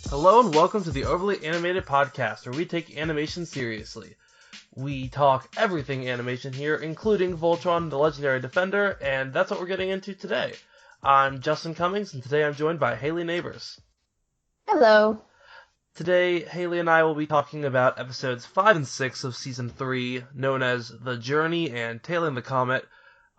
Hello and welcome to the Overly Animated Podcast, where we take animation seriously. We talk everything animation here, including Voltron, the Legendary Defender, and that's what we're getting into today. I'm Justin Cummings, and today I'm joined by Hayley Nabuurs. Hello. Today, Hayley and I will be talking about episodes 5 and 6 of Season 3, known as The Journey and Tailing the Comet.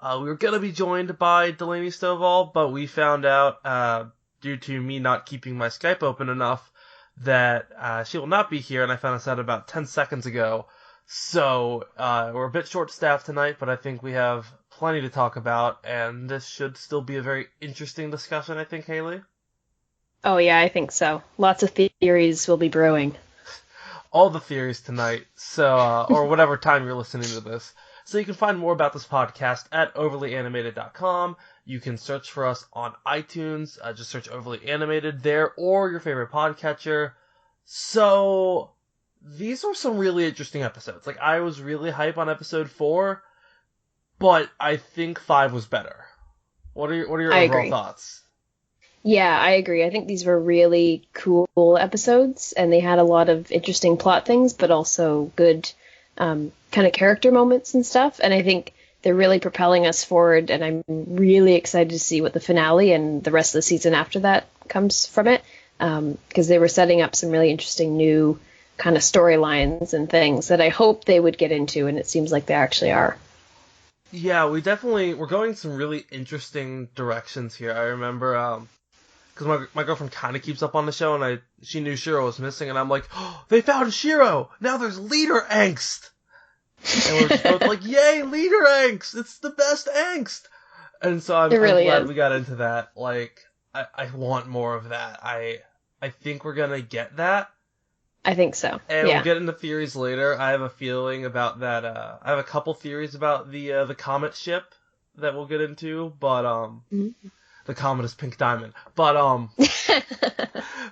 We were going to be joined by Delaney Stovall, but we found out, due to me not keeping my Skype open enough, that she will not be here, and I found this out about 10 seconds ago. So, we're a bit short-staffed tonight, but I think we have plenty to talk about, and this should still be a very interesting discussion, I think, Hayley? Oh yeah, I think so. Lots of theories will be brewing. All the theories tonight, so or whatever time you're listening to this. So you can find more about this podcast at overlyanimated.com. You can search for us on iTunes. Just search Overly Animated there, or your favorite podcatcher. So these were some really interesting episodes. Like, I was really hype on episode 4, but I think 5 was better. What are your overall thoughts? Yeah, I agree. I think these were really cool episodes, and they had a lot of interesting plot things, but also good kind of character moments and stuff. And I think they're really propelling us forward, and I'm really excited to see what the finale and the rest of the season after that comes from it, because they were setting up some really interesting new kind of storylines and things that I hope they would get into, and it seems like they actually are. Yeah, we're going some really interesting directions here. I remember, because my girlfriend kind of keeps up on the show, and she knew Shiro was missing, and I'm like, oh, they found Shiro! Now there's leader angst! And we're just both like, yay, leader angst! It's the best angst! And so I'm glad we got into that. Like, I want more of that. I think we're gonna get that. I think so. And we'll get into theories later. I have a feeling about that. I have a couple theories about the Comet ship that we'll get into, but the Comet is Pink Diamond. But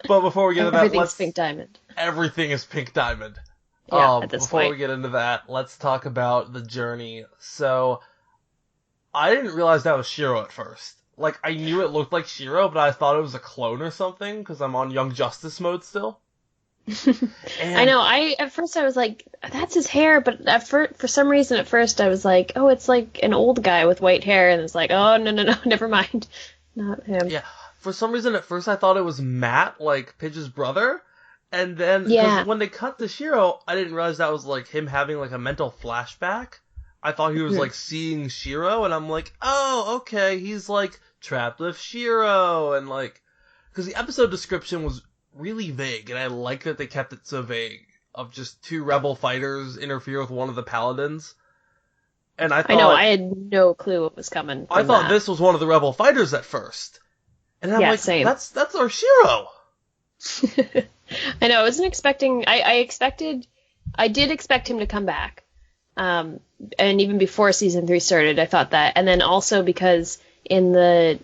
but before we get into that, everything's Pink Diamond. Everything is Pink Diamond. Yeah, at this before point. we get into that, let's talk about the journey. So, I didn't realize that was Shiro at first. Like, I knew it looked like Shiro, but I thought it was a clone or something, because I'm on Young Justice mode still. I know. At first I was like, that's his hair, but for some reason at first I was like, oh, it's like an old guy with white hair, and it's like, oh, no, never mind. Not him. Yeah, for some reason at first I thought it was Matt, like Pidge's brother. And then, when they cut to Shiro, I didn't realize that was, like, him having, like, a mental flashback. I thought he was, like, seeing Shiro, and I'm like, oh, okay, he's, like, trapped with Shiro, and, like... Because the episode description was really vague, and I like that they kept it so vague, of just 2 rebel fighters interfere with one of the paladins. And I know, I had no clue what was coming. I thought this was one of the rebel fighters at first. And I'm like, same. That's our Shiro! I know, I wasn't expecting... I did expect him to come back. And even before Season 3 started, I thought that. And then also because in the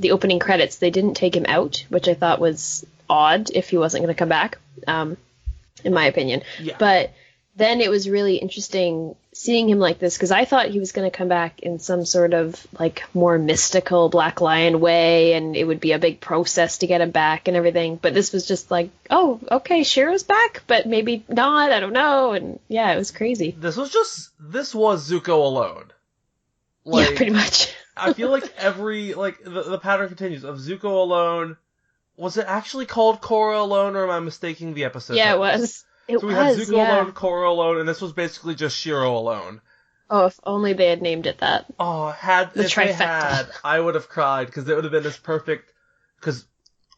opening credits, they didn't take him out, which I thought was odd if he wasn't going to come back, in my opinion. Yeah. But then it was really interesting seeing him like this, because I thought he was going to come back in some sort of, like, more mystical Black Lion way, and it would be a big process to get him back and everything. But this was just like, oh, okay, Shiro's back, but maybe not, I don't know. And yeah, it was crazy. This was Zuko alone. Like, yeah, pretty much. I feel like the pattern continues of Zuko alone. Was it actually called Korra alone, or am I mistaking the episode? Yeah, it was. So we had Zuko alone, Korra alone, and this was basically just Shiro alone. Oh, if only they had named it that. Oh, if they had, I would have cried, because it would have been this perfect, because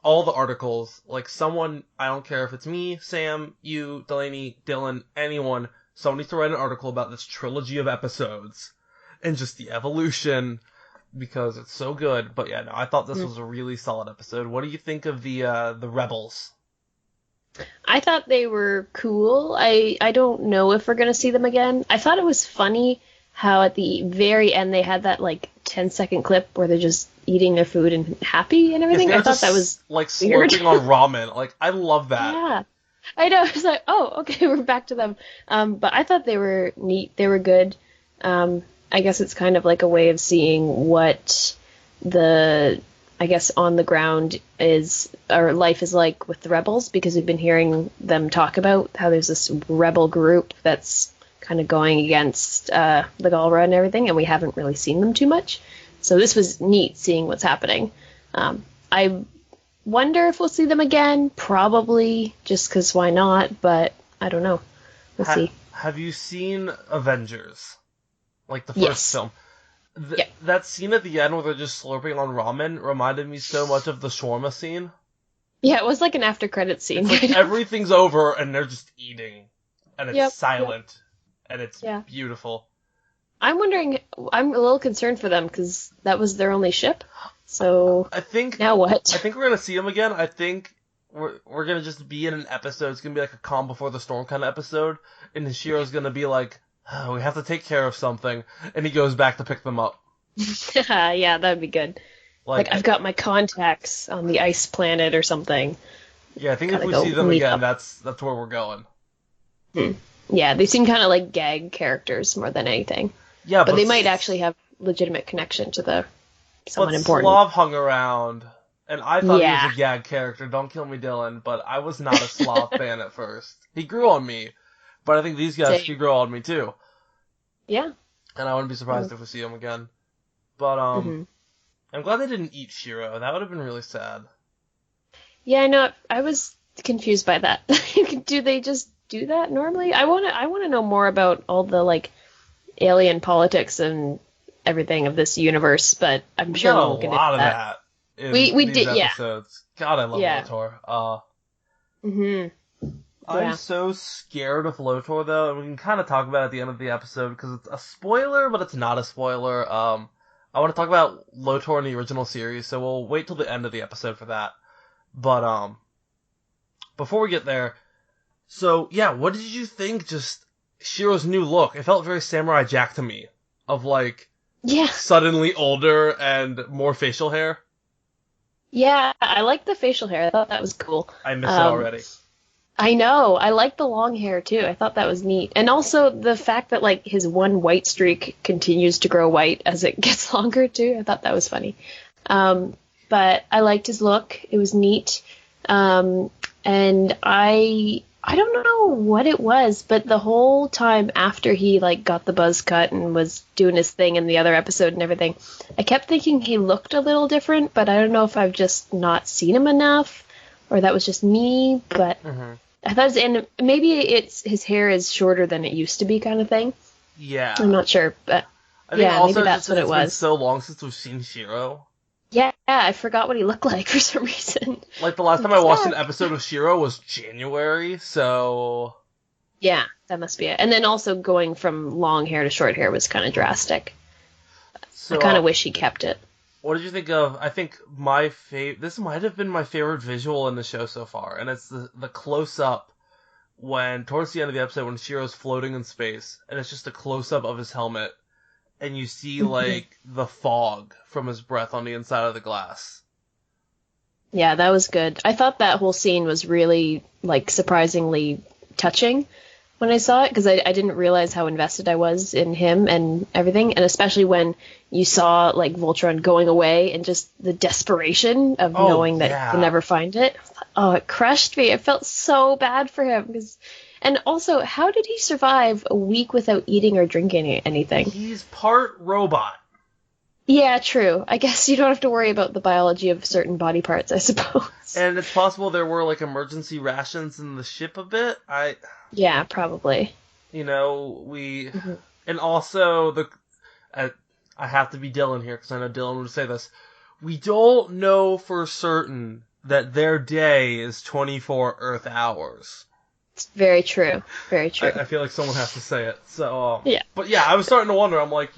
all the articles, like someone, I don't care if it's me, Sam, you, Delaney, Dylan, anyone, someone needs to write an article about this trilogy of episodes, and just the evolution, because it's so good. But yeah, no, I thought this was a really solid episode. What do you think of the rebels? I thought they were cool. I don't know if we're going to see them again. I thought it was funny how at the very end they had that, like, 10-second clip where they're just eating their food and happy and everything. I thought that was like weird. Slurping on ramen. Like, I love that. Yeah. I know. It's like, oh, okay, we're back to them. But I thought they were neat. They were good. I guess it's kind of like a way of seeing what the I guess, on the ground life is like with the rebels, because we've been hearing them talk about how there's this rebel group that's kind of going against the Galra and everything, and we haven't really seen them too much. So this was neat seeing what's happening. I wonder if we'll see them again. Probably, just because why not? But I don't know. We'll see. Have you seen Avengers? Like the first film? Yeah. That scene at the end where they're just slurping on ramen reminded me so much of the shawarma scene. Yeah, it was like an after-credits scene. It's like everything's over and they're just eating. And it's silent. And it's beautiful. I'm wondering, I'm a little concerned for them because that was their only ship. So I think now what? I think we're going to see them again. I think we're going to just be in an episode. It's going to be like a calm before the storm kind of episode. And Shiro's going to be like, oh, we have to take care of something. And he goes back to pick them up. Yeah, that would be good. Like, I've got my contacts on the ice planet or something. Yeah, I think if we see them again, that's where we're going. Yeah, they seem kind of like gag characters more than anything. Yeah, but they might actually have legitimate connection to someone important. Slav hung around, and I thought he was a gag character. Don't kill me, Dylan, but I was not a Slav fan at first. He grew on me, but I think these guys could grow on me too. Yeah. And I wouldn't be surprised if we see him again. But I'm glad they didn't eat Shiro. That would have been really sad. Yeah, I know. I was confused by that. Do they just do that normally? I want to know more about all the like alien politics and everything of this universe, but I'm sure we'll get into that. A lot of that in we these did, episodes. God, I love Lotor. I'm so scared of Lotor, though, and we can kind of talk about it at the end of the episode, because it's a spoiler, but it's not a spoiler. I want to talk about Lotor in the original series, so we'll wait till the end of the episode for that. But, before we get there, so, yeah, what did you think, just Shiro's new look? It felt very Samurai Jack to me, of, like, suddenly older and more facial hair. Yeah, I like the facial hair. I thought that was cool. I miss it already. I know. I like the long hair, too. I thought that was neat. And also the fact that, like, his one white streak continues to grow white as it gets longer, too. I thought that was funny. But I liked his look. It was neat. And I don't know what it was, but the whole time after he, like, got the buzz cut and was doing his thing in the other episode and everything, I kept thinking he looked a little different, but I don't know if I've just not seen him enough, or that was just me, but I thought maybe his hair is shorter than it used to be kind of thing. Yeah. I'm not sure, but I think also maybe that's what it was. It's been so long since we've seen Shiro. Yeah, I forgot what he looked like for some reason. Like, the last time I watched an episode of Shiro was January, so... Yeah, that must be it. And then also going from long hair to short hair was kind of drastic. So, I kind of wish he kept it. What did you think of... I think this might have been my favorite visual in the show so far, and it's the close-up towards the end of the episode when Shiro's floating in space, and it's just a close-up of his helmet. And you see, like, the fog from his breath on the inside of the glass. Yeah, that was good. I thought that whole scene was really, like, surprisingly touching when I saw it, because I didn't realize how invested I was in him and everything. And especially when you saw, like, Voltron going away and just the desperation of knowing that he'll never find it. Oh, it crushed me. I felt so bad for him. And also, how did he survive a week without eating or drinking anything? He's part robot. Yeah, true. I guess you don't have to worry about the biology of certain body parts, I suppose. And it's possible there were, like, emergency rations in the ship a bit. Yeah, probably. You know, and also, I have to be Dylan here, because I know Dylan would say this. We don't know for certain that their day is 24 Earth hours. Very true. Very true. I feel like someone has to say it. So, yeah. But yeah, I was starting to wonder. I'm like,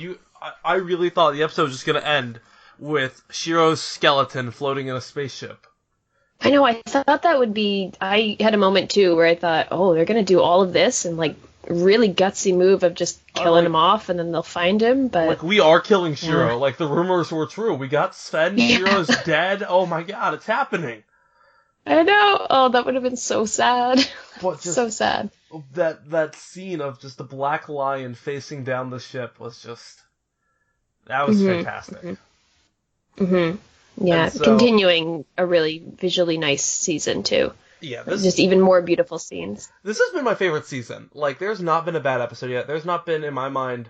I really thought the episode was just going to end with Shiro's skeleton floating in a spaceship. I know. I thought that would be. I had a moment too where I thought, oh, they're going to do all of this and like really gutsy move of just killing him off and then they'll find him. But like, we are killing Shiro. Yeah. Like, the rumors were true. We got Sven. Shiro's dead. Oh my god, it's happening. I know. Oh, that would have been so sad. But just so sad. That scene of just the black lion facing down the ship was just... That was fantastic. Yeah, And so, continuing a really visually nice season, too. yeah, Just even more beautiful scenes. this has been my favorite season. Like, there's not been a bad episode yet. There's not been, in my mind,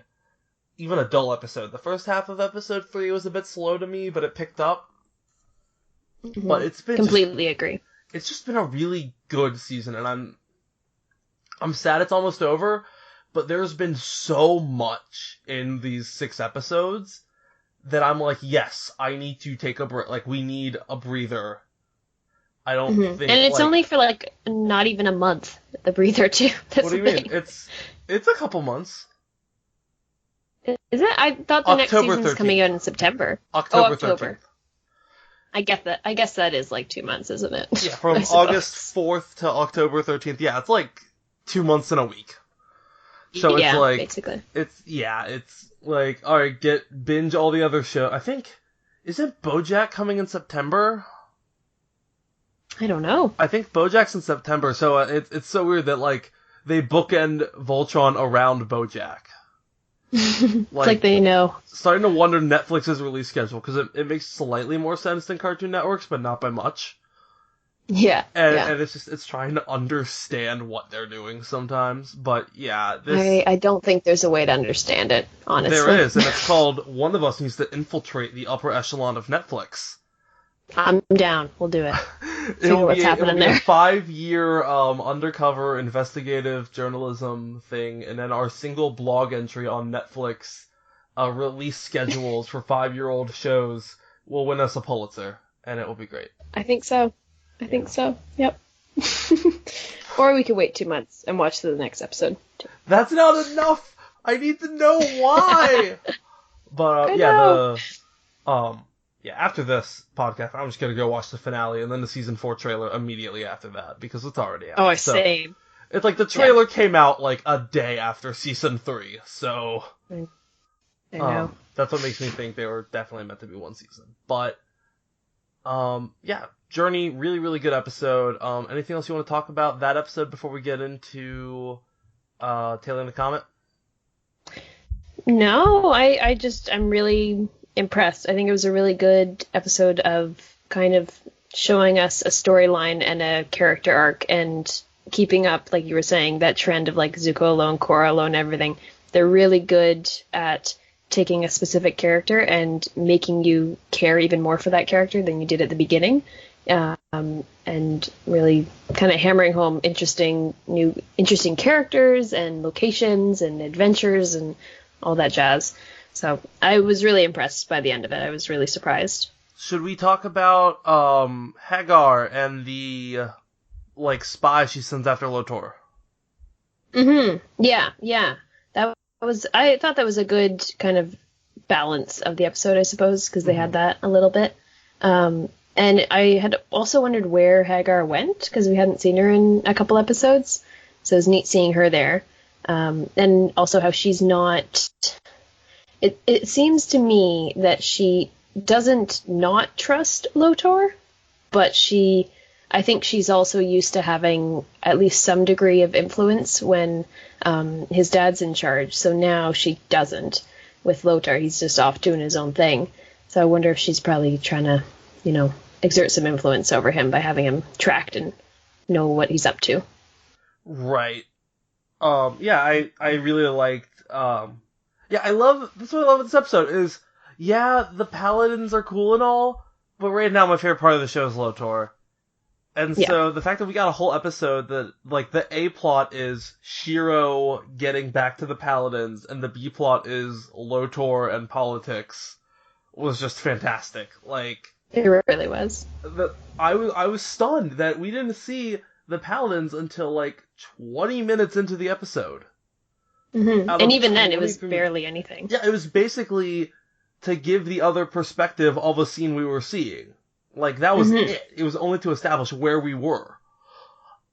even a dull episode. The first half of episode 3 was a bit slow to me, but it picked up. Mm-hmm. But it's been completely agree. It's just been a really good season, and I'm sad it's almost over, but there's been so much in these 6 episodes that I'm like, yes, I need to take a break. Like, we need a breather. I don't think, and it's only for like not even a month. The breather too. That's what do you mean? It's a couple months. Is it? I thought the next season's 13th. Coming out in September. October 13th. 13th. I get that. I guess that is like 2 months, isn't it? Yeah, from August 4th to October 13th. Yeah, it's like 2 months and a week. So yeah, it's like basically. It's like, all right, binge all the other shows. I think, isn't BoJack coming in September? I don't know. I think BoJack's in September, so it's so weird that like they bookend Voltron around BoJack. It's like they know. Starting to wonder Netflix's release schedule, because it makes slightly more sense than Cartoon Network's, but not by much. Yeah. And it's trying to understand what they're doing sometimes, but yeah. I don't think there's a way to understand it, honestly. There is, and it's called One of Us Needs to Infiltrate the Upper Echelon of Netflix. I'm down. We'll do it. See what's happening there. A 5-year undercover investigative journalism thing, and then our single blog entry on Netflix release schedules for 5-year-old shows will win us a Pulitzer, and it will be great. I think so. Yep. Or we could wait 2 months and watch the next episode. That's not enough! I need to know why! But, after this podcast, I'm just gonna go watch the finale and then the season 4 trailer immediately after that, because it's already out. Oh, same. It's like the trailer came out like a day after season 3, so I know. That's what makes me think they were definitely meant to be one season. But Journey, really, really good episode. Anything else you want to talk about that episode before we get into Tailing the Comet? No, I'm really impressed. I think it was a really good episode of kind of showing us a storyline and a character arc and keeping up, like you were saying, that trend of like Zuko alone, Korra alone, everything. They're really good at taking a specific character and making you care even more for that character than you did at the beginning. And really kind of hammering home interesting characters and locations and adventures and all that jazz. So I was really impressed by the end of it. I was really surprised. Should we talk about Hagar and the spy she sends after Lotor? Mm-hmm. Yeah. I thought that was a good kind of balance of the episode, I suppose, because they had that a little bit. And I had also wondered where Hagar went, because we hadn't seen her in a couple episodes. So it was neat seeing her there. And also how she's not... It seems to me that she doesn't not trust Lotor, but I think she's also used to having at least some degree of influence when his dad's in charge. So now she doesn't. With Lotor, he's just off doing his own thing. So I wonder if she's probably trying to, exert some influence over him by having him tracked and know what he's up to. Right. I really liked... that's what I love with this episode is, the Paladins are cool and all, but right now my favorite part of the show is Lotor. And so the fact that we got a whole episode that, the A plot is Shiro getting back to the Paladins, and the B plot is Lotor and politics, was just fantastic. It really was. I was stunned that we didn't see the Paladins until, 20 minutes into the episode. Mm-hmm. And even then, it was barely anything. Yeah, it was basically to give the other perspective of a scene we were seeing. That was it. It was only to establish where we were.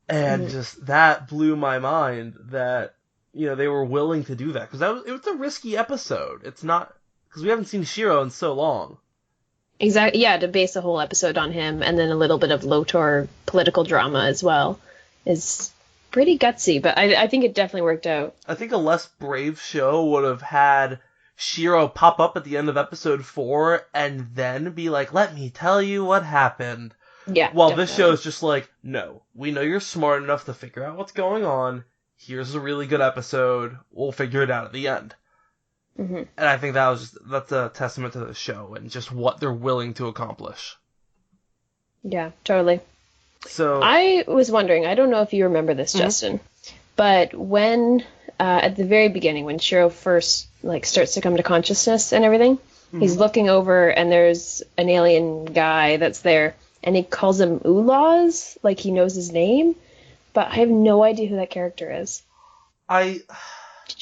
And just, that blew my mind that, they were willing to do that. Because it was a risky episode. It's not, because we haven't seen Shiro in so long. Exactly, yeah, to base a whole episode on him, and then a little bit of Lotor political drama as well, is pretty gutsy, but I think it definitely worked out. I think a less brave show would have had Shiro pop up at the end of episode 4 and then be like, let me tell you what happened. Yeah. While definitely. this show is just like, no, we know you're smart enough to figure out what's going on. Here's a really good episode. We'll figure it out at the end. Mm-hmm. And I think that's a testament to the show and just what they're willing to accomplish. Yeah, totally. So I was wondering, I don't know if you remember this, Justin, but when at the very beginning, when Shiro first starts to come to consciousness and everything, he's looking over and there's an alien guy that's there, and he calls him Ulaz, like he knows his name, but I have no idea who that character is. Did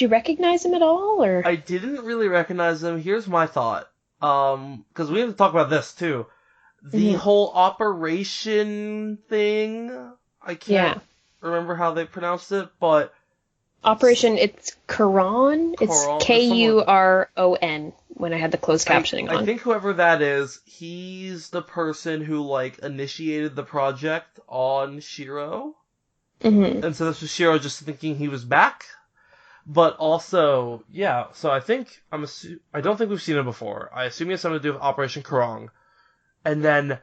you recognize him at all, or? I didn't really recognize him. Here's my thought. Because we have to talk about this, too. The whole operation thing, I can't remember how they pronounced it, but... Operation, it's Kuron. It's Kuron when I had the closed captioning on. I think whoever that is, he's the person who, initiated the project on Shiro. Mm-hmm. And so this was Shiro just thinking he was back. But also, yeah, so I don't think we've seen him before. I assume he has something to do with Operation Kurong. And then,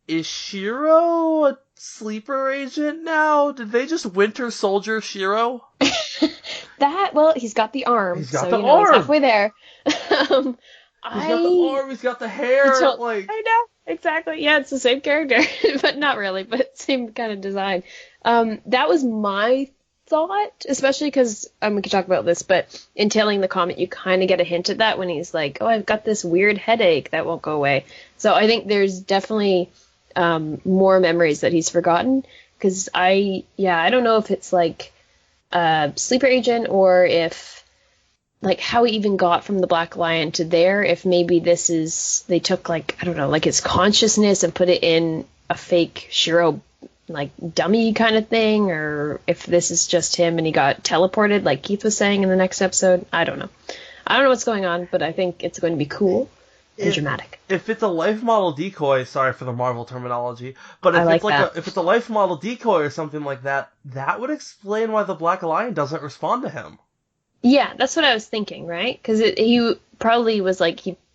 is Shiro a sleeper agent now? Did they just Winter Soldier Shiro? He's got the arm. He's got the arm. He's halfway there. He's got the arm, he's got the hair. I know, exactly. Yeah, it's the same character, but not really, but same kind of design. That was my thought, especially because we could talk about this, but in Tailing the Comet, you kind of get a hint at that when he's like, oh, I've got this weird headache that won't go away. So I think there's definitely more memories that he's forgotten, because I don't know if it's a sleeper agent or if how he even got from the Black Lion to there, if maybe they took his consciousness and put it in a fake Shiro dummy kind of thing, or if this is just him and he got teleported like Keith was saying in the next episode. I don't know what's going on, but I think it's going to be cool and dramatic. If it's a life model decoy, sorry for the Marvel terminology, but if it's a life model decoy or something like that, that would explain why the Black Lion doesn't respond to him. Yeah, that's what I was thinking, right? Because he probably was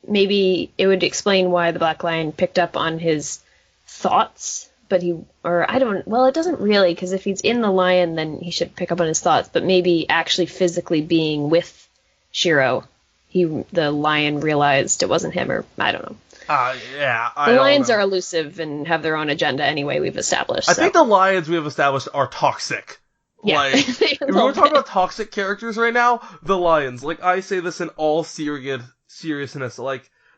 maybe it would explain why the Black Lion picked up on his thoughts. But it doesn't really, because if he's in the lion, then he should pick up on his thoughts. But maybe actually physically being with Shiro, the lion realized it wasn't him, or I don't know. The lions are elusive and have their own agenda anyway, we've established. I think the lions we have established are toxic. Yeah. If we're talking about toxic characters right now, the lions. I say this in all seriousness,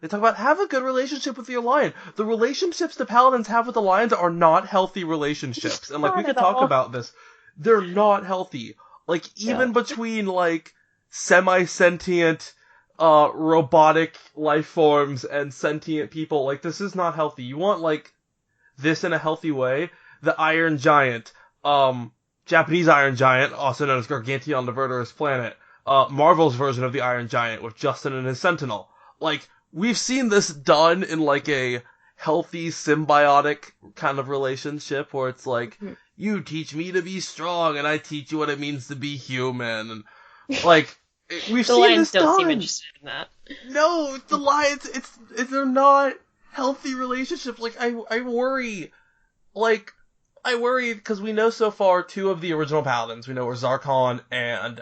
they talk about have a good relationship with your lion. The relationships the paladins have with the lions are not healthy relationships. And we could talk about this. They're not healthy. Even between semi-sentient robotic life forms and sentient people, this is not healthy. You want this in a healthy way. The Iron Giant, Japanese Iron Giant, also known as Gargantia on the Verder's planet, Marvel's version of the Iron Giant with Justin and his Sentinel. We've seen this done in a healthy, symbiotic kind of relationship where it's you teach me to be strong and I teach you what it means to be human. And we've seen lions this done. Don't seem interested in that. No, the lions, they're not healthy relationships. I worry. I worry because we know so far 2 of the original paladins. We know we're Zarkon and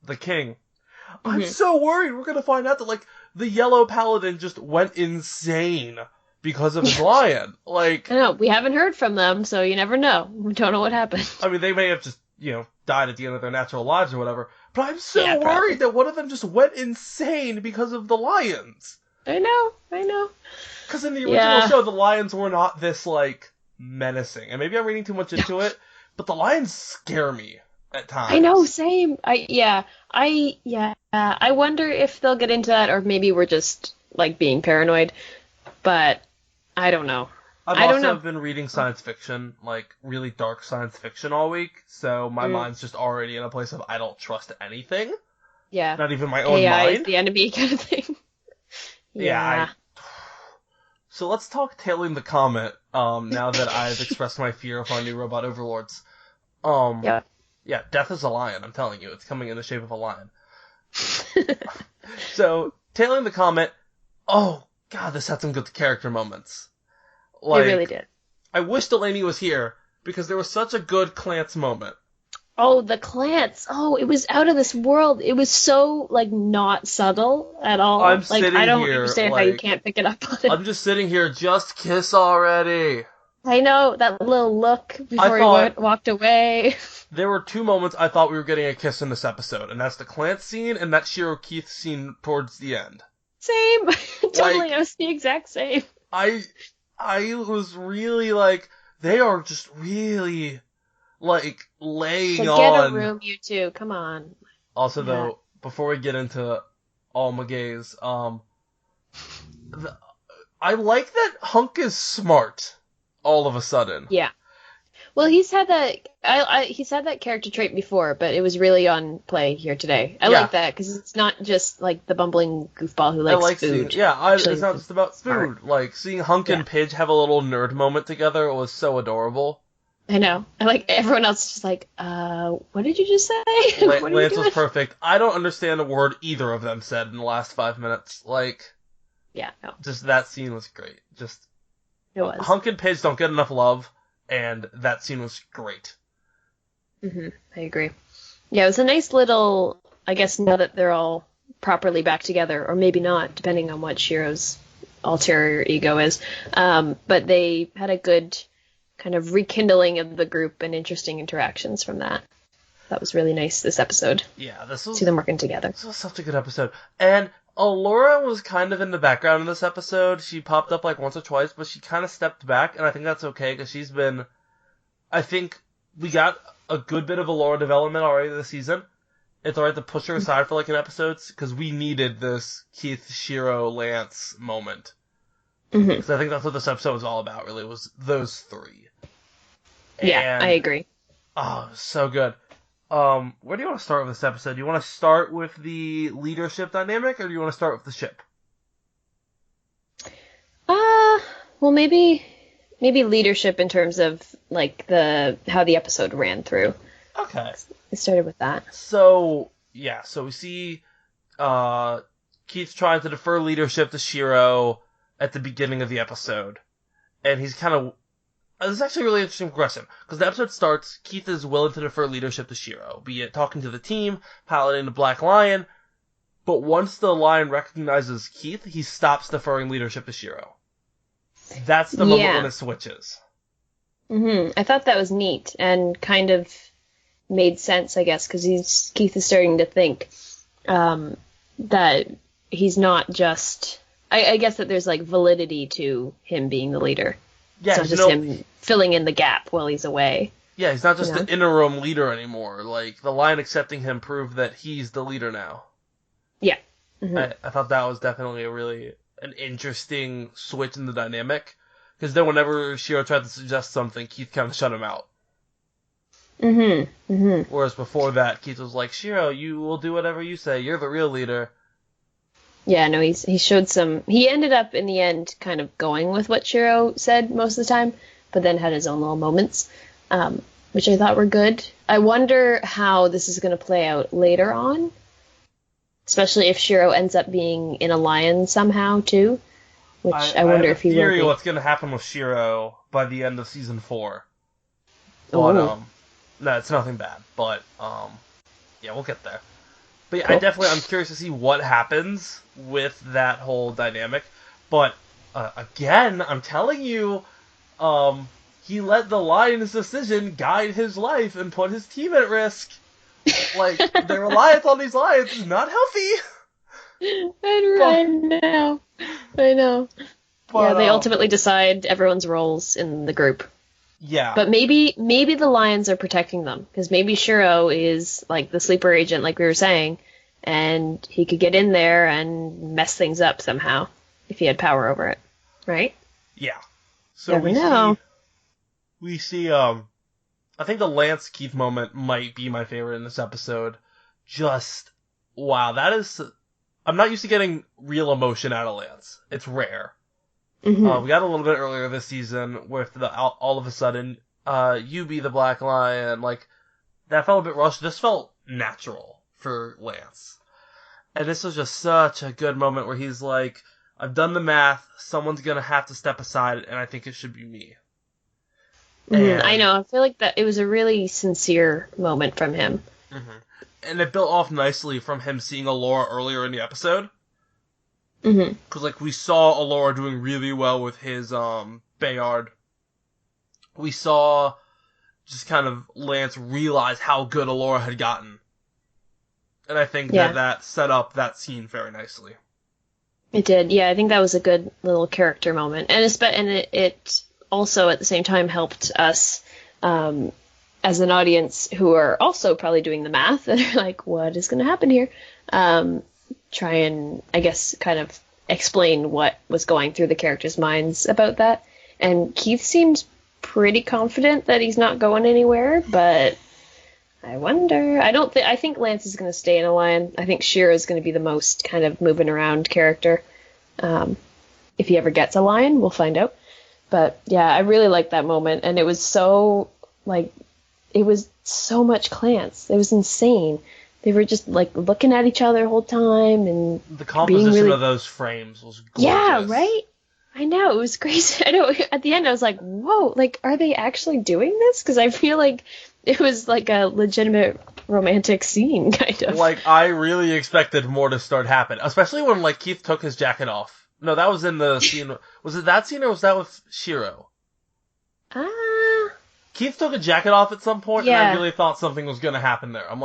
the King. I'm so worried we're gonna find out that the yellow paladin just went insane because of his lion. I know, we haven't heard from them, so you never know. We don't know what happened. I mean, they may have just, died at the end of their natural lives or whatever, but I'm so worried that one of them just went insane because of the lions. I know. Because in the original show, the lions were not this, menacing. And maybe I'm reading too much into it, but the lions scare me at times. I know, same. I wonder if they'll get into that, or maybe we're just being paranoid. But I don't know. I've been reading science fiction, really dark science fiction all week, so my mind's just already in a place of I don't trust anything. Yeah. Not even my own AI mind. is the enemy kind of thing. Yeah. So let's talk Tailing the Comet, now that I've expressed my fear of our new robot overlords. Yeah, Death is a lion, I'm telling you. It's coming in the shape of a lion. So, Tailing the Comet, oh, God, this had some good character moments. It really did. I wish Delaney was here, because there was such a good Clance moment. Oh, the Clans. Oh, it was out of this world. It was so, like, not subtle at all. I'm Like, sitting I don't here, understand how you can't pick it up on it. I'm just sitting here, just kiss already. I know, that little look before walked away. There were two moments I thought we were getting a kiss in this episode, and that's the Clance scene and that Shiro Keith scene towards the end. Same. Totally, it was the exact same. I was really like, they are just really, like, laying Get on. a room, you two. Come on. Also, though, before we get into all my gays, I like that Hunk is smart all of a sudden. Yeah. Well, he's had that. He's had that character trait before, but it was really on play here today. I like that because it's not just like the bumbling goofball who likes food. It's not just about food. Like seeing Hunk and Pidge have a little nerd moment together was so adorable. I know. I like everyone else is just like, what did you just say? Lance was perfect. I don't understand a word either of them said in the last 5 minutes. Like, just that scene was great. Just it was. Hunk and Pidge don't get enough love. And that scene was great. I agree. Yeah, it was a nice little, I guess now that they're all properly back together, or maybe not, depending on what Shiro's ulterior ego is. But they had a good kind of rekindling of the group and interesting interactions from that. That was really nice this episode. Yeah, see them working together. This was such a good episode. And Allura was kind of in the background in this episode. She popped up like once or twice, but she kind of stepped back, and I think that's okay, because she's been... I think we got a good bit of Allura development already this season. It's alright to push her aside for like an episode, because we needed this Keith, Shiro, Lance moment. Because I think that's what this episode was all about, really, was those three. Yeah, I agree. Oh, so good. Where do you want to start with this episode? Do you want to start with the leadership dynamic, or do you want to start with the ship? Well, maybe leadership in terms of like how the episode ran through. Okay. It started with that. So we see Keith trying to defer leadership to Shiro at the beginning of the episode, and he's kind of... This is actually a really interesting progression, because the episode starts, Keith is willing to defer leadership to Shiro, be it talking to the team, piloting the Black Lion, but once the Lion recognizes Keith, he stops deferring leadership to Shiro. That's the moment when it switches. I thought that was neat, and kind of made sense, I guess, because Keith is starting to think that he's not just... I guess that there's like validity to him being the leader. Yeah, it's not just him filling in the gap while he's away. Yeah, he's not just the interim leader anymore. Like, the Lion accepting him proved that he's the leader now. Yeah. I thought that was definitely an interesting switch in the dynamic. Because then whenever Shiro tried to suggest something, Keith kind of shut him out. Whereas before that, Keith was like, Shiro, you will do whatever you say. You're the real leader. Yeah, no, he showed some... He ended up, in the end, kind of going with what Shiro said most of the time, but then had his own little moments, which I thought were good. I wonder how this is going to play out later on, especially if Shiro ends up being in a lion somehow, too, which I wonder if he will be. I have a theory what's going to happen with Shiro by the end of Season 4. But, no, it's nothing bad, but, yeah, we'll get there. But yeah, cool. I'm curious to see what happens with that whole dynamic. But, again, I'm telling you, he let the Lion's decision guide his life and put his team at risk. Like, their reliance on these Lions is not healthy. I know. But, yeah, they ultimately decide everyone's roles in the group. Yeah. But maybe the Lions are protecting them, because maybe Shiro is like the sleeper agent, like we were saying, and he could get in there and mess things up somehow if he had power over it, right? Yeah. So we see I think the Lance Keith moment might be my favorite in this episode. Just wow, I'm not used to getting real emotion out of Lance. It's rare. We got a little bit earlier this season with all of a sudden, you be the Black Lion. Like, that felt a bit rushed. This felt natural for Lance. And this was just such a good moment where he's like, I've done the math, someone's gonna have to step aside, and I think it should be me. I know, I feel like that it was a really sincere moment from him. And it built off nicely from him seeing Allura earlier in the episode. Because, like, we saw Allura doing really well with his, Bayard. We saw just kind of Lance realize how good Allura had gotten. And I think that set up that scene very nicely. It did, yeah. I think that was a good little character moment. And it also, at the same time, helped us, as an audience who are also probably doing the math and are like, what is going to happen here? Try and, I guess, kind of explain what was going through the characters' minds about that. And Keith seems pretty confident that he's not going anywhere, but I wonder. I think Lance is going to stay in a line. I think Shira is going to be the most kind of moving around character. If he ever gets a line, we'll find out. But yeah, I really liked that moment, and it was so, like, it was so much Clance. It was insane. They were just, like, looking at each other the whole time, and the composition of those frames was gorgeous. Yeah, right? I know, it was crazy. I know, at the end I was like, whoa, like, are they actually doing this? Because I feel like it was, like, a legitimate romantic scene, kind of. Like, I really expected more to start happening, especially when, like, Keith took his jacket off. No, that was in the scene. Was it that scene, or was that with Shiro? Keith took a jacket off at some point, and I really thought something was going to happen there. I'm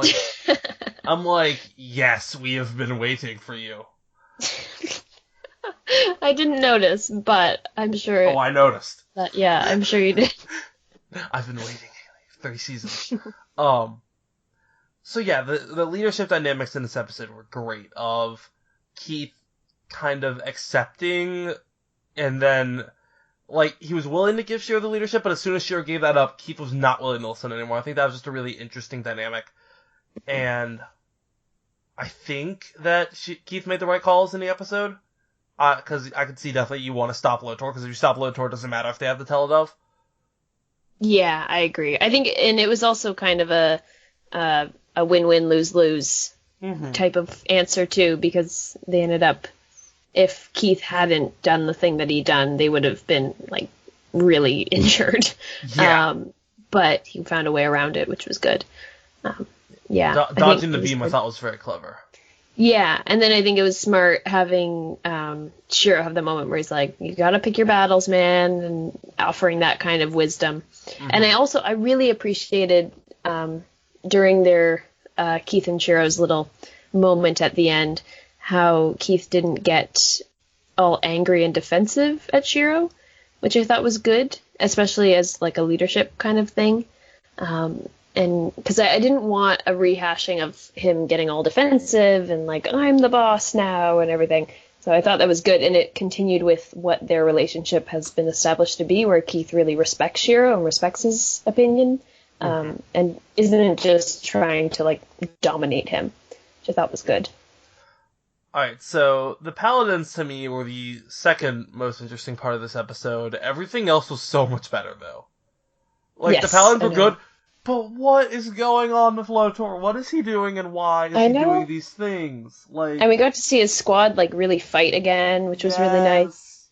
like, yes, we have been waiting for you. I didn't notice, but I'm sure. Oh, I noticed. Yeah, I'm sure you did. I've been waiting, Hayley, 3 seasons. So yeah, the leadership dynamics in this episode were great. Of Keith kind of accepting, and then, like, he was willing to give Shiro the leadership, but as soon as Shiro gave that up, Keith was not willing to listen anymore. I think that was just a really interesting dynamic. And I think that Keith made the right calls in the episode. Because I could see definitely you want to stop Lotor, because if you stop Lotor, it doesn't matter if they have the Teledove. Yeah, I agree. I think, and it was also kind of a win-win, lose-lose type of answer, too, because they ended up, if Keith hadn't done the thing that he'd done, they would have been, like, really injured. Yeah. But he found a way around it, which was good. Dodging the beam, I thought was very clever. Yeah, and then I think it was smart having Shiro have the moment where he's like, you gotta pick your battles, man, and offering that kind of wisdom. And I really appreciated during their Keith and Shiro's little moment at the end, how Keith didn't get all angry and defensive at Shiro, which I thought was good, especially as, like, a leadership kind of thing. And because I didn't want a rehashing of him getting all defensive and, like, I'm the boss now and everything. So I thought that was good, and it continued with what their relationship has been established to be, where Keith really respects Shiro and respects his opinion, and isn't just trying to, like, dominate him, which I thought was good. Alright, so the Paladins to me were the second most interesting part of this episode. Everything else was so much better, though. Like, yes, the Paladins were good, but what is going on with Lotor? What is he doing, and why is he doing these things? Like, and we got to see his squad, like, really fight again, which was really nice.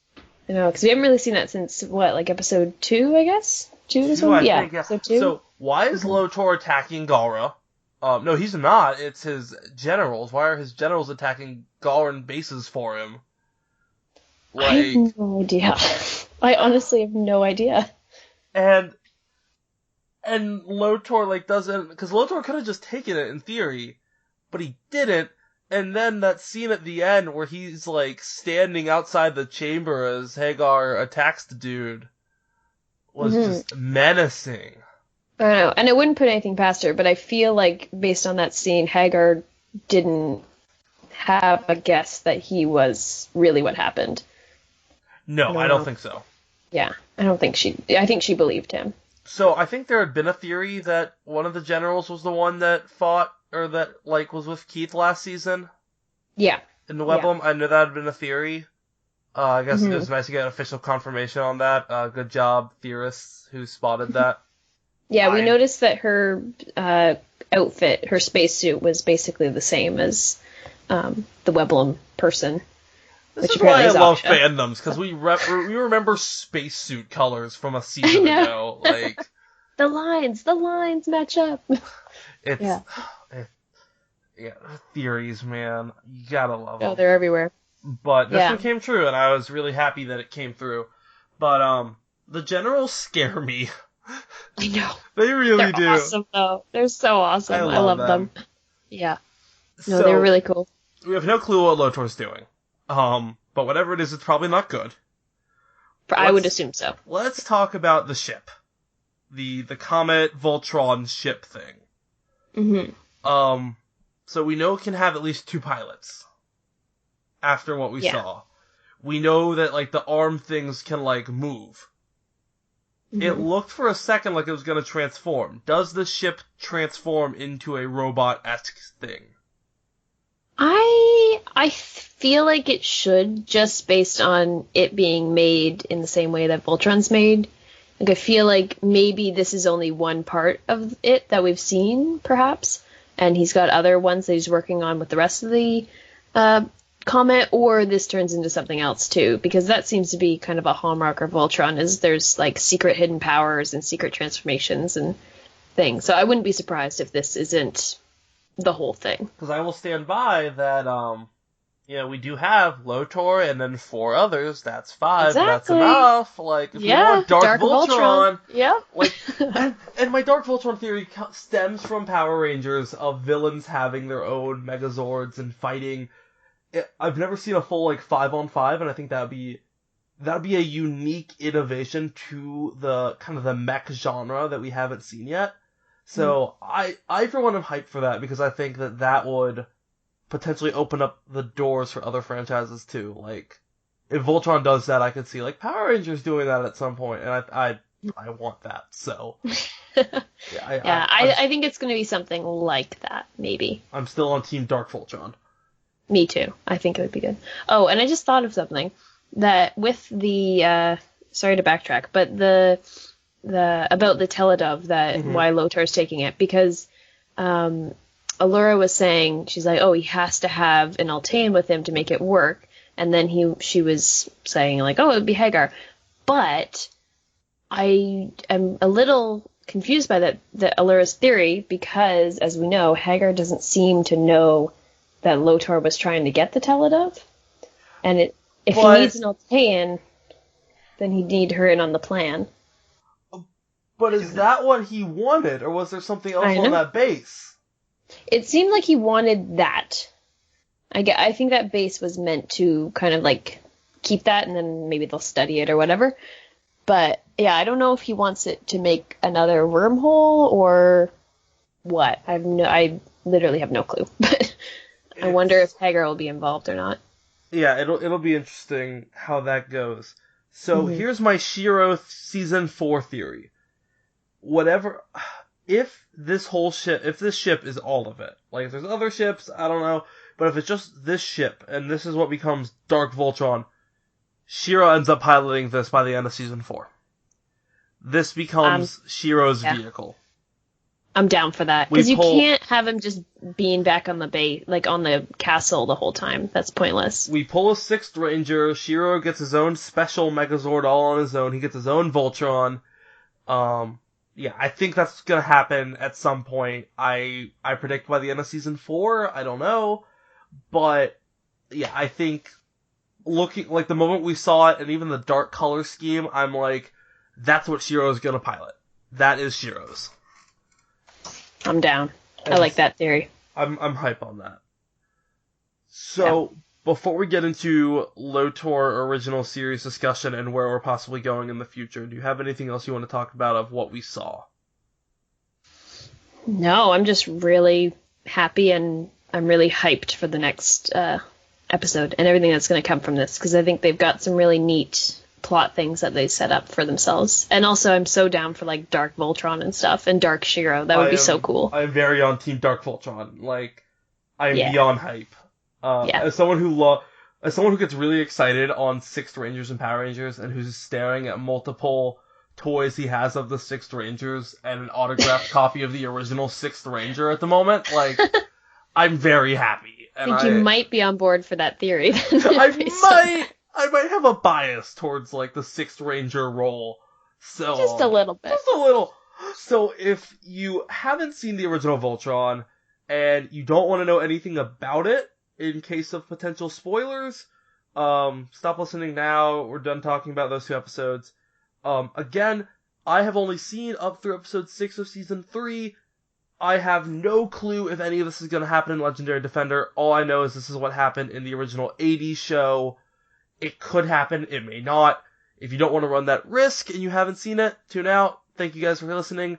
You know, because we haven't really seen that since, what, like, episode 2, I guess? 2 or something? Yeah, episode 2. So, why is Lotor attacking Galra? No, he's not. It's his generals. Why are his generals attacking Galran bases for him? Like, I have no idea. I honestly have no idea. And Lotor, like, doesn't... Because Lotor could have just taken it, in theory, but he didn't. And then that scene at the end where he's, like, standing outside the chamber as Hagar attacks the dude was just menacing. I don't know, and I wouldn't put anything past her, but I feel like, based on that scene, Hagar didn't have a guess that he was really what happened. No, I don't think so. Yeah, I think she believed him. So, I think there had been a theory that one of the generals was the one that fought, or that, like, was with Keith last season. Yeah. In the Weblam. Yeah. I knew that had been a theory. I guess it was nice to get official confirmation on that. Good job, theorists who spotted that. Yeah, we noticed that her outfit, her spacesuit, was basically the same as the Weblum person. This is why I love fandoms, because we remember spacesuit colors from a season ago. Like the lines match up. It's theories, man. You gotta love them. Oh, they're everywhere. But this one came true, and I was really happy that it came through. But the generals scare me. I know. They really do. They're awesome, though. They're so awesome. I love them. Yeah. No, so, they're really cool. We have no clue what Lotor's doing. But whatever it is, it's probably not good. I would assume so. Let's talk about the ship. The Comet Voltron ship thing. Mm-hmm. So we know it can have at least 2 pilots. After what we saw. We know that, like, the arm things can, like, move. Mm-hmm. It looked for a second like it was going to transform. Does the ship transform into a robot-esque thing? I feel like it should, just based on it being made in the same way that Voltron's made. Like, I feel like maybe this is only one part of it that we've seen, perhaps, and he's got other ones that he's working on with the rest of the Comet, or this turns into something else too, because that seems to be kind of a hallmark of Voltron, is there's like secret hidden powers and secret transformations and things. So I wouldn't be surprised if this isn't the whole thing. Because I will stand by that, we do have Lotor and then 4 others. That's 5. Exactly. That's enough. Like, if you want Dark Voltron. Yeah. Like, and my Dark Voltron theory stems from Power Rangers of villains having their own Megazords and fighting. I've never seen a full, like, 5-on-5, and I think that'd be a unique innovation to the kind of the mech genre that we haven't seen yet. So I for one am hyped for that, because I think that would potentially open up the doors for other franchises too. Like, if Voltron does that, I could see like Power Rangers doing that at some point, and I want that. So I think it's going to be something like that, maybe. I'm still on Team Dark Voltron. Me too. I think it would be good. Oh, and I just thought of something that with the sorry to backtrack, but the about the teledove, that why Lotar's taking it, because Allura was saying, she's like, oh, he has to have an Altean with him to make it work, and then she was saying like, oh, it would be Hagar, but I am a little confused by that Allura's theory, because as we know, Hagar doesn't seem to know that Lotar was trying to get the teledove, and if he needs an Altean, then he'd need her in on the plan. But is that what he wanted, or was there something else on that base? It seemed like he wanted that. I think that base was meant to kind of like keep that, and then maybe they'll study it or whatever. But yeah, I don't know if he wants it to make another wormhole or what. I literally have no clue. But I wonder if Hagar will be involved or not. Yeah, it'll be interesting how that goes. So here's my Shiro season 4 theory. If this ship is all of it, like if there's other ships, I don't know, but if it's just this ship, and this is what becomes Dark Voltron, Shiro ends up piloting this by the end of season 4. This becomes Shiro's vehicle. I'm down for that, because you can't have him just being back on the base, like on the castle the whole time. That's pointless. We pull a 6th Ranger, Shiro gets his own special Megazord all on his own, he gets his own Voltron. Yeah, I think that's gonna happen at some point. I predict by the end of season 4, I don't know. But, yeah, I think looking, like, the moment we saw it, and even the dark color scheme, I'm like, that's what Shiro's gonna pilot. That is Shiro's. I'm down. I like that theory. I'm hype on that. So, before we get into Lotor original series discussion and where we're possibly going in the future, do you have anything else you want to talk about of what we saw? No, I'm just really happy, and I'm really hyped for the next episode and everything that's going to come from this, because I think they've got some really neat plot things that they set up for themselves. And also, I'm so down for like Dark Voltron and stuff, and Dark Shiro. That would be so cool. I'm very on Team Dark Voltron. Like, I am beyond hype. As someone who gets really excited on 6th Rangers and Power Rangers, and who's staring at multiple toys he has of the 6th Rangers and an autographed copy of the original 6th Ranger at the moment, like, I'm very happy. I think you might be on board for that theory. I might have a bias towards, like, the Sixth Ranger role. So, just a little bit. Just a little. So, if you haven't seen the original Voltron, and you don't want to know anything about it, in case of potential spoilers, stop listening now. We're done talking about those 2 episodes. Again, I have only seen up through episode 6 of season 3. I have no clue if any of this is going to happen in Legendary Defender. All I know is this is what happened in the original 80s show. It could happen, it may not. If you don't want to run that risk and you haven't seen it, tune out. Thank you guys for listening.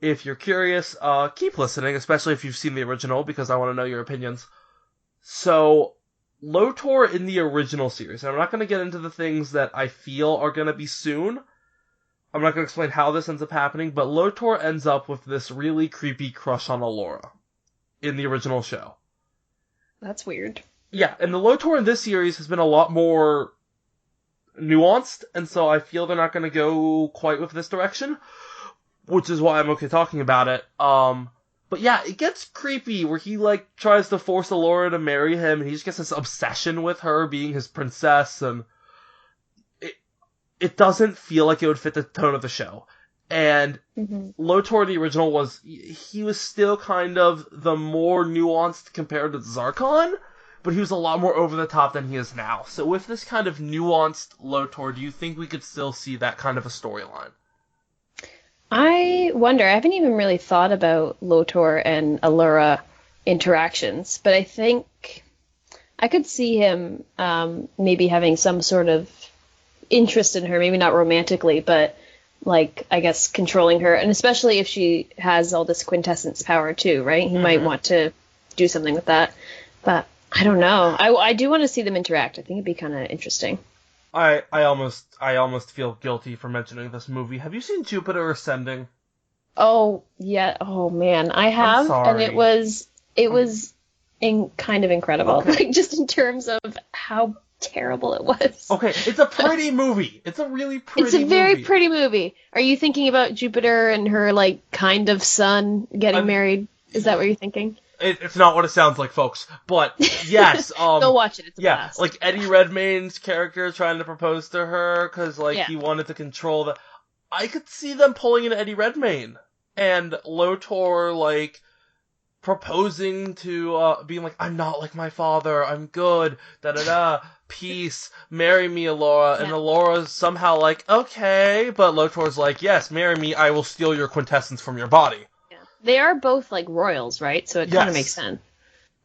If you're curious, keep listening, especially if you've seen the original, because I want to know your opinions. So, Lotor in the original series, and I'm not going to get into the things that I feel are going to be soon. I'm not going to explain how this ends up happening, but Lotor ends up with this really creepy crush on Allura in the original show. That's weird. Yeah, and the Lotor in this series has been a lot more nuanced, and so I feel they're not going to go quite with this direction, which is why I'm okay talking about it. But yeah, it gets creepy where he, like, tries to force Allura to marry him, and he just gets this obsession with her being his princess, and it doesn't feel like it would fit the tone of the show. And Lotor in the original he was still kind of the more nuanced compared to Zarkon, but he was a lot more over the top than he is now. So with this kind of nuanced Lotor, do you think we could still see that kind of a storyline? I wonder. I haven't even really thought about Lotor and Allura interactions, but I think I could see him maybe having some sort of interest in her, maybe not romantically, but like, I guess, controlling her, and especially if she has all this quintessence power too, right? He might want to do something with that, but I don't know. I do want to see them interact. I think it'd be kind of interesting. I almost feel guilty for mentioning this movie. Have you seen Jupiter Ascending? Oh, yeah. Oh, man. I have, I'm sorry. and it was kind of incredible. Okay. Like, just in terms of how terrible it was. Okay, it's a pretty movie. It's a really pretty movie. It's a very pretty movie. Are you thinking about Jupiter and her, like, kind of son getting married? Is that what you're thinking? It's not what it sounds like, folks. But, yes. Go watch it. It's a blast. Like, Eddie Redmayne's character trying to propose to her because, like, he wanted to control the... I could see them pulling in Eddie Redmayne. And Lotor, like, proposing to, being like, I'm not like my father, I'm good, da-da-da, peace, marry me, Allura, and Allora's somehow like, okay, but Lotor's like, yes, marry me, I will steal your quintessence from your body. Yeah. They are both, like, royals, right? So it kind of makes sense.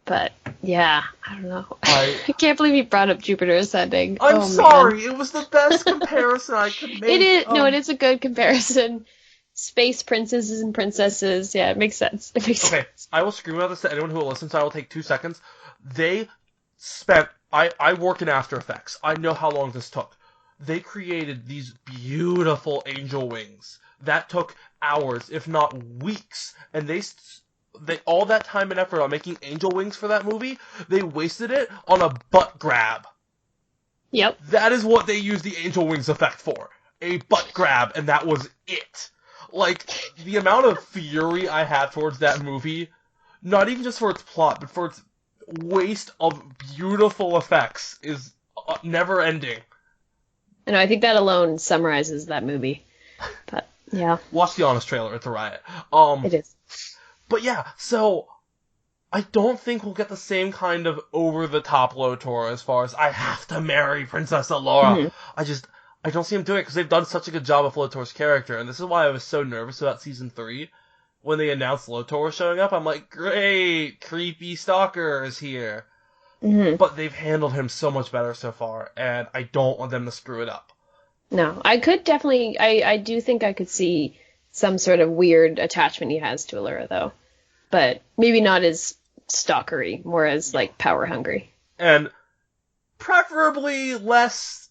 But, yeah, I don't know. I can't believe you brought up Jupiter Ascending. I'm sorry, it was the best comparison I could make. It is, no, it is a good comparison. Space princesses and princesses. Yeah, it makes sense. Okay, I will scream about this to anyone who will listen, so I will take 2 seconds. They spent... I work in After Effects. I know how long this took. They created these beautiful angel wings. That took hours, if not weeks. And they all that time and effort on making angel wings for that movie, they wasted it on a butt grab. Yep. That is what they used the angel wings effect for. A butt grab, and that was it. Like, the amount of fury I had towards that movie, not even just for its plot, but for its waste of beautiful effects, is never ending. I know, I think that alone summarizes that movie. But, yeah. Watch the Honest trailer, it's a riot. It is. But yeah, so, I don't think we'll get the same kind of over-the-top Lotor as far as, I have to marry Princess Allura. I don't see them doing it because they've done such a good job of Lotor's character, and this is why I was so nervous about Season 3. When they announced Lotor was showing up, I'm like, great, creepy stalker is here. But they've handled him so much better so far, and I don't want them to screw it up. No, I could definitely, I do think I could see some sort of weird attachment he has to Allura, though. But maybe not as stalkery, more as, like, power-hungry. And preferably less,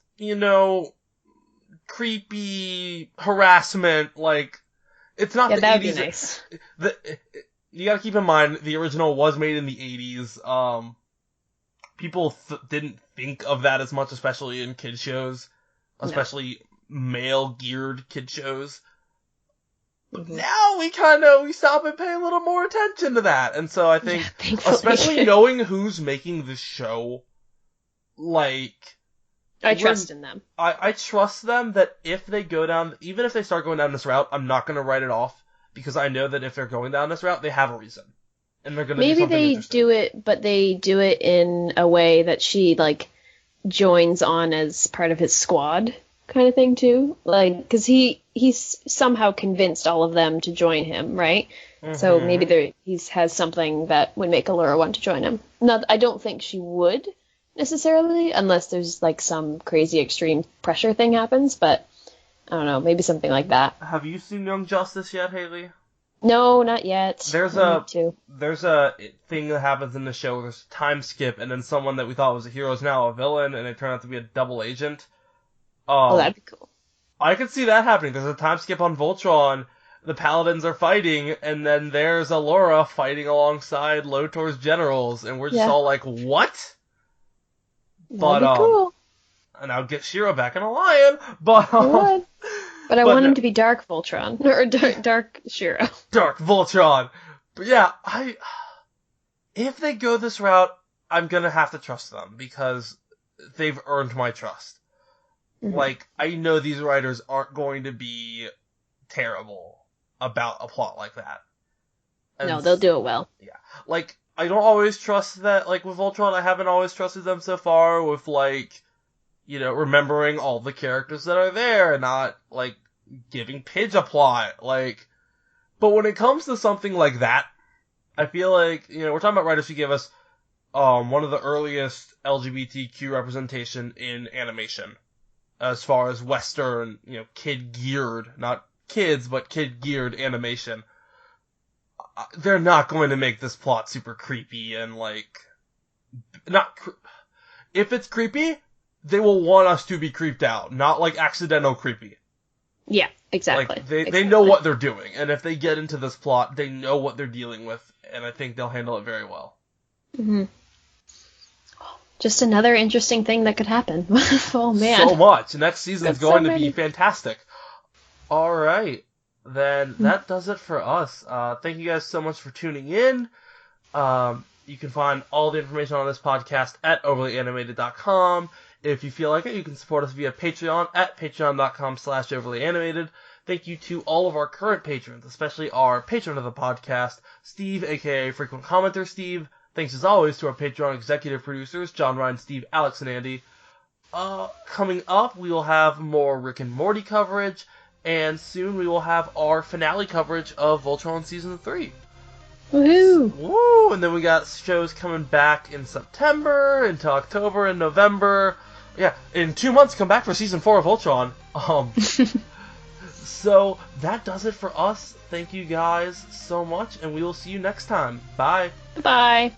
creepy harassment, like, it's not the 80s. That'd be nice. You gotta keep in mind, the original was made in the 80s. People didn't think of that as much, especially in kid shows. Especially male-geared kid shows. But now we stop and pay a little more attention to that. And so I think, especially knowing who's making the show, like... I trust in them. I trust them that if they go down, even if they start going down this route, I'm not going to write it off, because I know that if they're going down this route, they have a reason. And they're going to do something interesting. Maybe they do it, but they do it in a way that she, like, joins on as part of his squad kind of thing, too. Like, because he's somehow convinced all of them to join him, right? Mm-hmm. So maybe he has something that would make Allura want to join him. I don't think she would, necessarily, unless there's, like, some crazy extreme pressure thing happens, but I don't know, maybe something like that. Have you seen Young Justice yet, Hayley? No, not yet. There's a thing that happens in the show where there's a time skip, and then someone that we thought was a hero is now a villain, and they turn out to be a double agent. That'd be cool. I could see that happening. There's a time skip on Voltron, the Paladins are fighting, and then there's Allura fighting alongside Lotor's generals, and we're just all like, what? That'd be cool. And I'll get Shiro back in a lion, but... But I want him to be Dark Voltron, or Dark Shiro. Dark Voltron! But yeah, if they go this route, I'm gonna have to trust them, because they've earned my trust. Mm-hmm. Like, I know these writers aren't going to be terrible about a plot like that. And no, they'll do it well. Yeah. Like, I don't always trust that, like, with Voltron, I haven't always trusted them so far with, like... remembering all the characters that are there and not, like, giving Pidge a plot. Like, but when it comes to something like that, I feel like, we're talking about writers who gave us, one of the earliest LGBTQ representation in animation. As far as Western, kid-geared, not kids, but kid-geared animation. They're not going to make this plot super creepy and, like, if it's creepy, they will want us to be creeped out, not like accidental creepy. Yeah, exactly. Like they know what they're doing, and if they get into this plot, they know what they're dealing with, and I think they'll handle it very well. Mm-hmm. Just another interesting thing that could happen. Oh man, so much. Next season's going to be fantastic. All right, then that does it for us. Thank you guys so much for tuning in. You can find all the information on this podcast at overlyanimated.com. If you feel like it, you can support us via Patreon at patreon.com/overlyanimated. Thank you to all of our current patrons, especially our patron of the podcast, Steve, aka Frequent Commenter Steve. Thanks as always to our Patreon executive producers, John, Ryan, Steve, Alex, and Andy. Coming up, we will have more Rick and Morty coverage, and soon we will have our finale coverage of Voltron Season 3. Woohoo! Woo! And then we got shows coming back in September, into October and November. Yeah, in 2 months, come back for Season 4 of Voltron. So, that does it for us. Thank you guys so much, and we will see you next time. Bye! Bye!